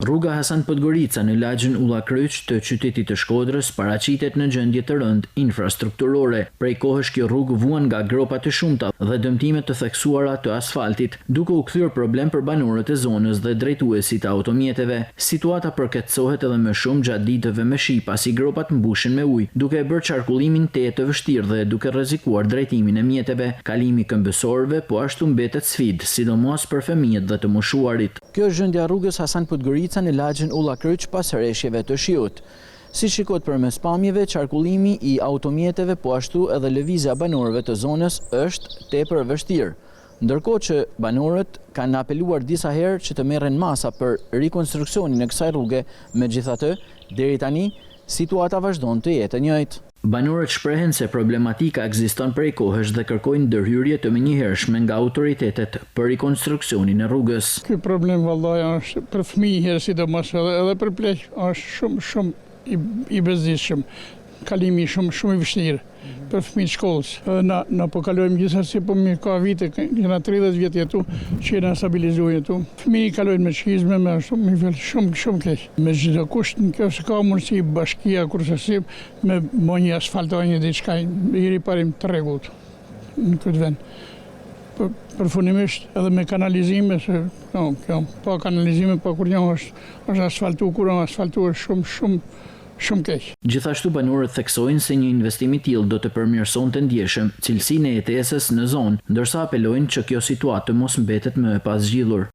Rruga Hasan Podgorica në lagjin Ulla Kryq të qytetit të Shkodrës paraqitet në gjendje të rëndë infrastrukturore. Prej kohësh kjo rrugë vuan nga gropa të shumta dhe dëmtime të theksuara të asfaltit, duke u kthyer problem për banorët e zonës dhe drejtuesit e automjeteve. Situata përkeqësohet edhe më shumë gjatë ditëve me shi, pasi gropat mbushen me ujë, duke e bërë qarkullimin të vështirë dhe duke rrezikuar drejtimin e mjeteve. Kalimi këmbësorëve po ashtu mbetet sfidë, sidomos për fëmijët dhe të moshuarit. Kjo është gjendja rrugës Hasan Podgorica në lagjin Ulla Kryq pas rreshjeve të shiut. Si shikot përmes pamjeve, qarkullimi i automjeteve po ashtu edhe lëvizja banorëve të zonës është tepër vështirë. Ndërkohë që banorët kanë apeluar disa herë që të merren masa për rikonstruksionin e kësaj rruge, megjithatë, deri tani situata vazhdon të jetë e njëjtë. Banorët shprehen se problematika ekziston prej kohësh dhe kërkojnë ndërhyrje të menjëhershme nga autoritetet për rikonstruksionin e rrugës. Ky problem vallahi është për fëmijë sidomos edhe për pleq është shumë i bezdisshëm. Kalimi shumë i vështirë për fëmijët shkollës. Na po kalojmë gjithsesi, po mirë ka vite, kena 30 vjet jetu që jena stabilizuar jetu. Fëmijët kalojnë me çizme, me ashtu me nivel shumë keq. Me çdo kusht në kjo s'ka mundësi bashkia kurse si me një asfaltoni diçka i riparim të rregullt në këtë vend. Përfundimisht edhe me kanalizime, se pa kanalizime, pa kur një është asfaltuar, kur është asfaltuar shumë keq. Gjithashtu banorët theksojnë se një investim i tillë do të përmirësonte ndjeshëm cilësinë e jetesës në zonë, ndërsa apelojnë që kjo situatë mos mbetet më e pasgjillur.